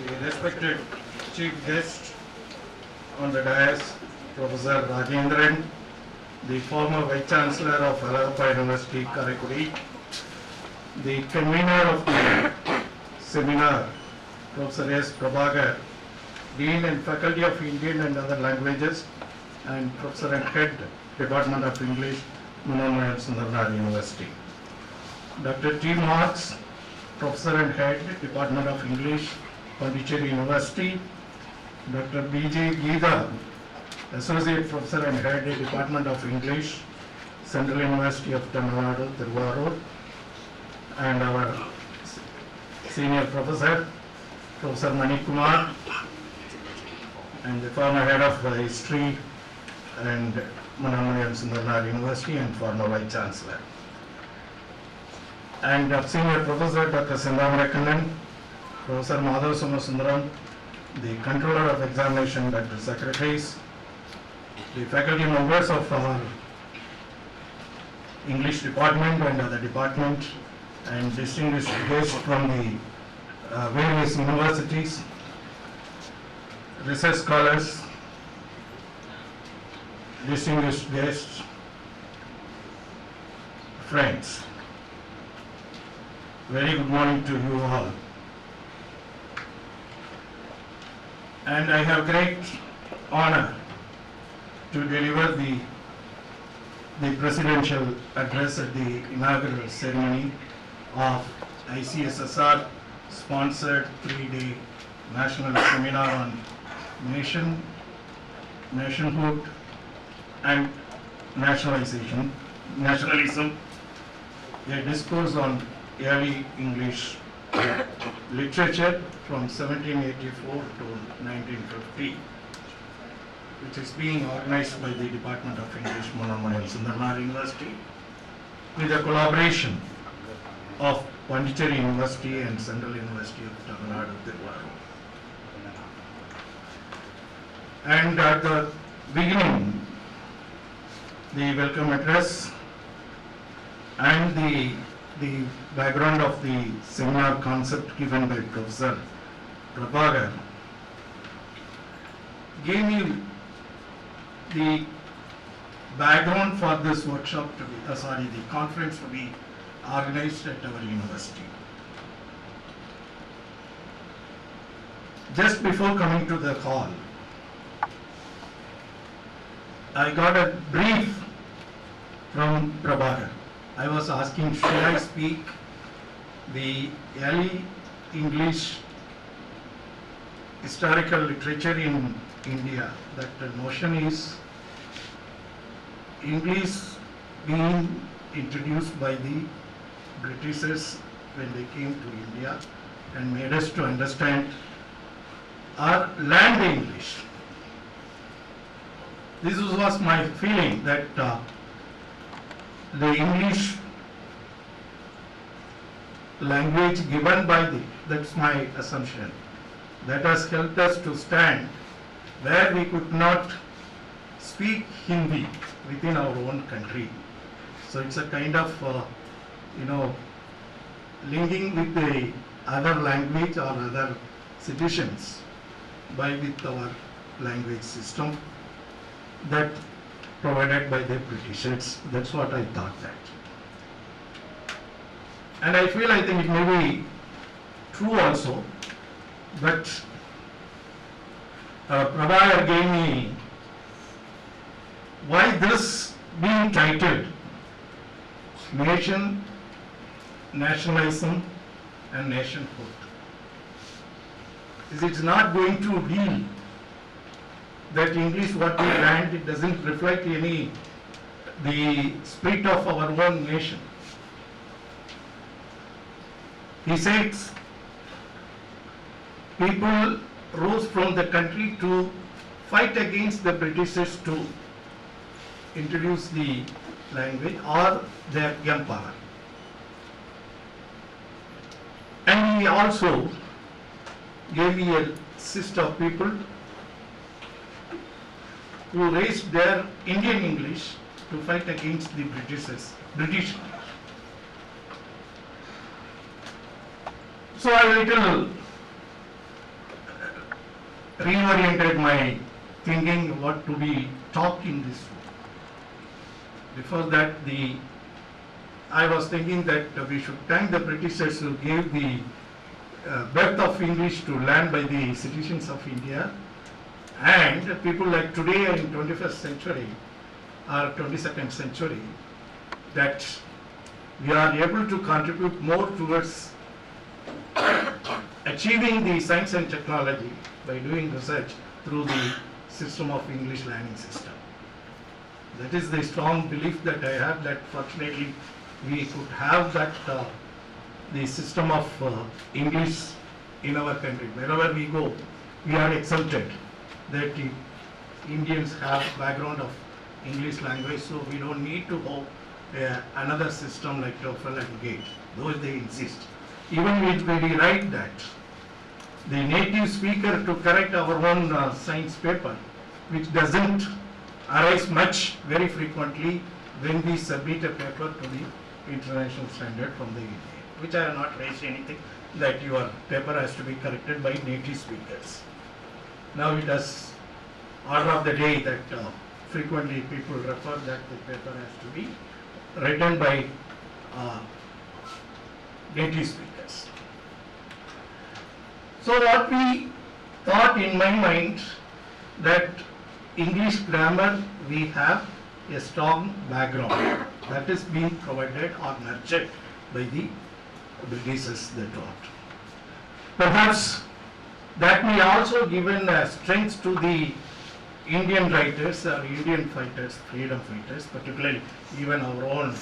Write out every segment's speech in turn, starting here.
the respected chief guest on the dais, Professor Rajendran, the former Vice-Chancellor of Alagappa University, Karaikudi, the convener of the seminar, Professor S. Prabhakar, Dean and Faculty of Indian and Other Languages, and Professor and Head, Department of English, Manonmaniam, Sundaranar University. Dr. T. Marks, Professor and Head, Department of English, Pondicherry University. Dr. B.J. Geeta, Associate Professor and Head, Department of English, Central University of Nadu, Thiruvarur. And our Senior Professor, Professor Mani Kumar, and the former Head of History and Manonmaniam Sundaranar University and former Vice-Chancellor. And Senior Professor Dr. Sundaranar, Professor Madhav Somasundaram, the Controller of Examination, Dr. Secretaries, the faculty members of our English department and other department, and distinguished guests from the various universities, research scholars, distinguished guests, friends. Very good morning to you all. And I have great honor to deliver the presidential address at the inaugural ceremony of ICSSR sponsored 3-day national seminar on nationhood and nationalism, a discourse on early English literature from 1784 to 1950, which is being organized by the Department of English, Manonmaniam Sundaranar University, with the collaboration of Pondicherry University and Central University of Nadu, Thiruvarur. And at the beginning, the welcome address and the background of the seminar concept given by Professor Prabhakar gave me the background for this workshop to be, the conference to be organized at our university. Just before coming to the hall, I got a brief from Prabhakar. I was asking, should I speak the early English historical literature in India? That the notion is English being introduced by the Britishers when they came to India and made us to understand our land English. This was my feeling that the English language given by that's my assumption, that has helped us to stand where we could not speak Hindi within our own country. So it's a kind of, linking with the other language or other citizens with our language system that provided by the Britishers. That's what I thought that. And I think it may be true also, but Prabhakar gave me why this being titled Nation, Nationalism and Nationhood. It's not going to deal that English what we learned, it doesn't reflect the spirit of our own nation. He says people rose from the country to fight against the Britishers to introduce the language or their empire. And he also gave me a list of people who raised their Indian English to fight against the British. So I little reoriented my thinking what to be taught in this way. Before that, I was thinking that we should thank the Britishers who gave the birth of English to learn by the citizens of India, and people like today in 21st century or 22nd century, that we are able to contribute more towards achieving the science and technology by doing research through the system of English learning system. That is the strong belief that I have, that fortunately we could have that the system of English in our country. Wherever we go, we are exempted. That the Indians have background of English language, so we don't need to go another system like TOEFL and GATE, though they insist. Even when we write that, the native speaker to correct our own science paper, which doesn't arise much very frequently when we submit a paper to the international standard from the India, which I have not raised anything that your paper has to be corrected by native speakers. Now it is order of the day that frequently people refer that the paper has to be written by native speakers. So what we thought in my mind, that English grammar we have a strong background that is being provided or nurtured by the Britishers, they taught. Perhaps that may also given strength to the Indian writers or Indian fighters, freedom fighters, particularly even our own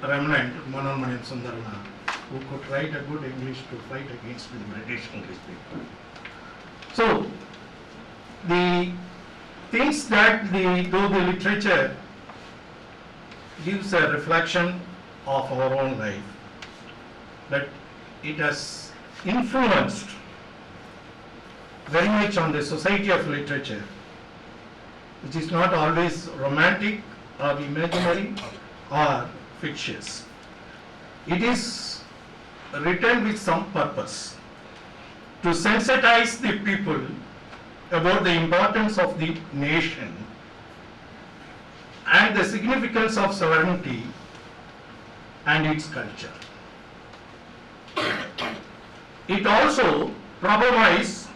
remnant, Manonmaniam, Sundaranar, who could write a good English to fight against the British English people. So, the things that though the literature gives a reflection of our own life, but it has influenced very much on the society of literature, which is not always romantic or imaginary or fictitious. It is written with some purpose to sensitize the people about the importance of the nation and the significance of sovereignty and its culture. It also propagandises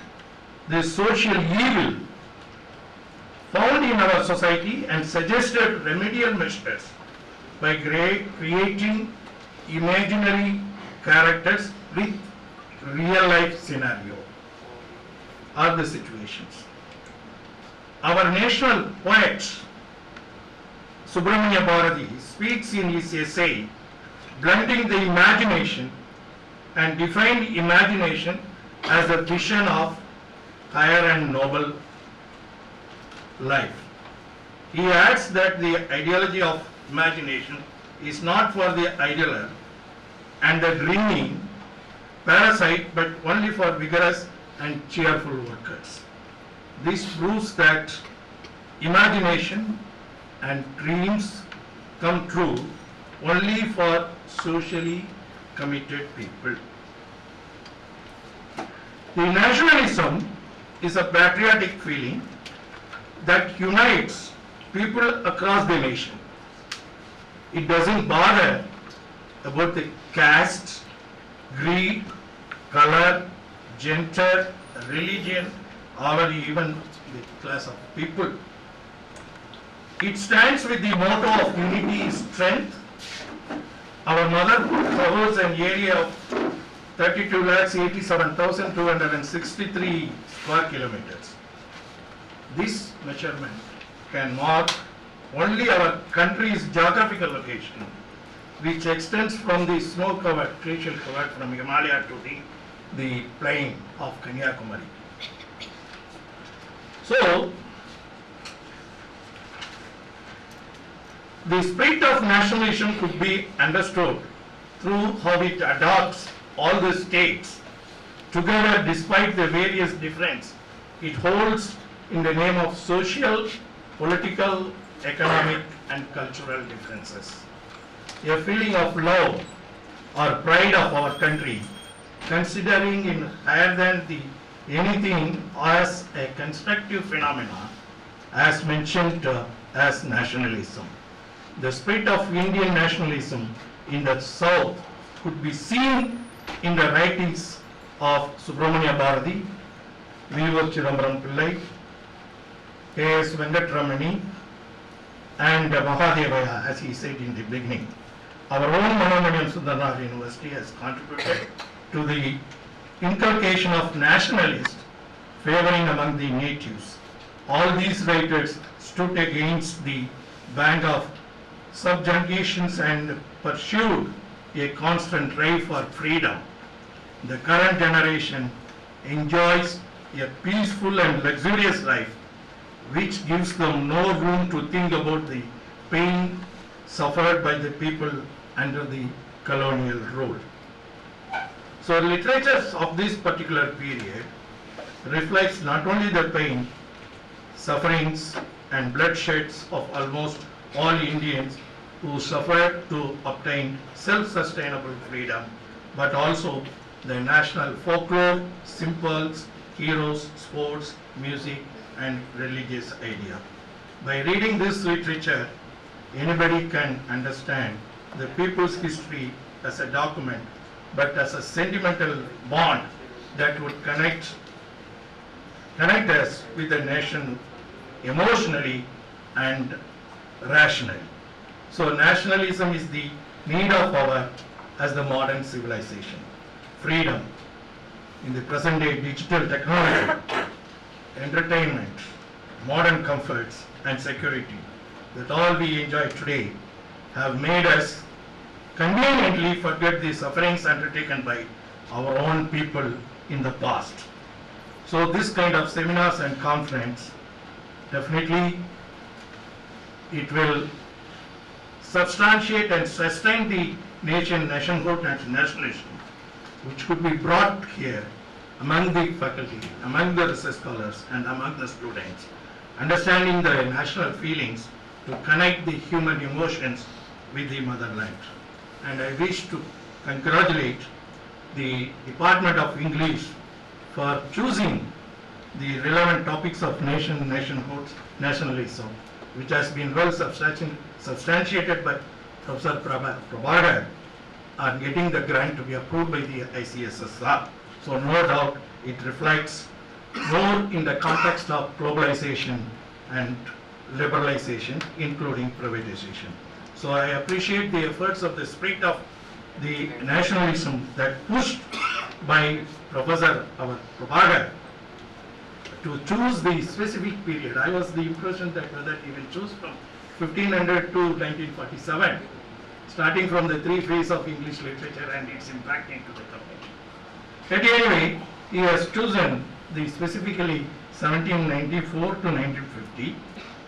the social evil found in our society and suggested remedial measures by creating imaginary characters with real life scenario or the situations. Our national poet Subramanya Bharati speaks in his essay blunting the imagination and defined imagination as a vision of higher and noble life. He adds that the ideology of imagination is not for the idler and the dreaming parasite, but only for vigorous and cheerful workers. This proves that imagination and dreams come true only for socially committed people. The nationalism is a patriotic feeling that unites people across the nation. It doesn't bother about the caste, creed, color, gender, religion, or even the class of people. It stands with the motto of unity is strength. Our mother covers an area of 32,87,263 square kilometers. This measurement can mark only our country's geographical location, which extends from the snow-covered, glacial covered from Himalaya to the plain of Kanyakumari. So, the spirit of nationalism could be understood through how it adopts all the states together despite the various differences it holds in the name of social, political, economic and cultural differences. A feeling of love or pride of our country, considering in higher than the anything as a constructive phenomenon as mentioned as nationalism. The spirit of Indian nationalism in the south could be seen in the writings of Subramania Bharati, V.O. Chidambaram Pillai, K.S. Venkatramani, and Mahadevaya, as he said in the beginning. Our own Manonmaniam Sundaranar University has contributed to the inculcation of nationalists favoring among the natives. All these writers stood against the band of subjugations and pursued a constant drive for freedom. The current generation enjoys a peaceful and luxurious life, which gives them no room to think about the pain suffered by the people under the colonial rule. So literatures of this particular period reflects not only the pain, sufferings and bloodsheds of almost all Indians who suffered to obtain self-sustainable freedom, but also the national folklore, symbols, heroes, sports, music and religious idea. By reading this literature, anybody can understand the people's history as a document, but as a sentimental bond that would connect us with the nation emotionally and rationally. So nationalism is the need of power as the modern civilization. Freedom in the present day digital technology, entertainment, modern comforts and security that all we enjoy today have made us conveniently forget the sufferings undertaken by our own people in the past. So this kind of seminars and conference, definitely it will substantiate and sustain the nationhood and nationalism, which could be brought here among the faculty, among the research scholars and among the students, understanding the national feelings to connect the human emotions with the motherland. And I wish to congratulate the Department of English for choosing the relevant topics of nationhood, nationalism, which has been well substantiated by Professor Prabhakar, are getting the grant to be approved by the ICSSR. So no doubt it reflects more in the context of globalization and liberalization, including privatization. So I appreciate the efforts of the spirit of the nationalism that pushed by Professor Prabhakar to choose the specific period. I was the impression that whether he will choose from 1500 to 1947, starting from the three phases of English literature and its impact into the community. But anyway, he has chosen the specifically 1794 to 1950,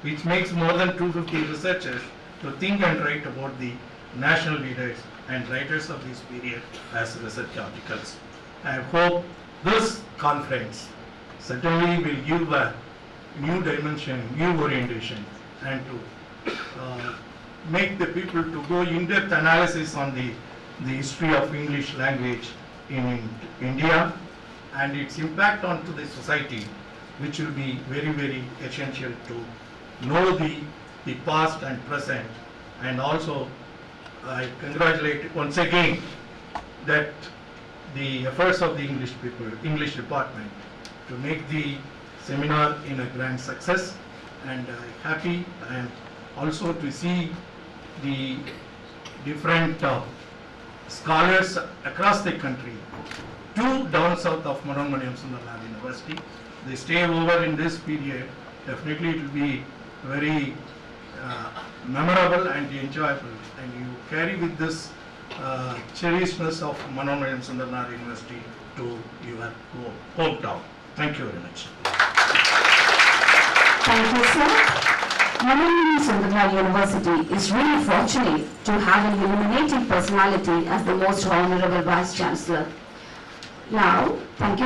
which makes more than 250 researchers to think and write about the national leaders and writers of this period as research articles. I hope this conference certainly will give a new dimension, new orientation, and to make the people to go in-depth analysis on the history of English language in India and its impact onto the society, which will be very, very essential to know the past and present. And also I congratulate once again that the efforts of the English people, English department, to make the seminar in a grand success, and happy and also to see the different scholars across the country, two down south of Manonmaniam Sundaranar University. They stay over in this period. Definitely it will be very memorable and enjoyable, and you carry with this cherishedness of Manonmaniam Sundaranar University to your hometown. Thank you very much. Thank you, sir. Manonmaniam Sundaranar University is really fortunate to have an illuminating personality as the most honorable Vice-Chancellor. Now, thank you.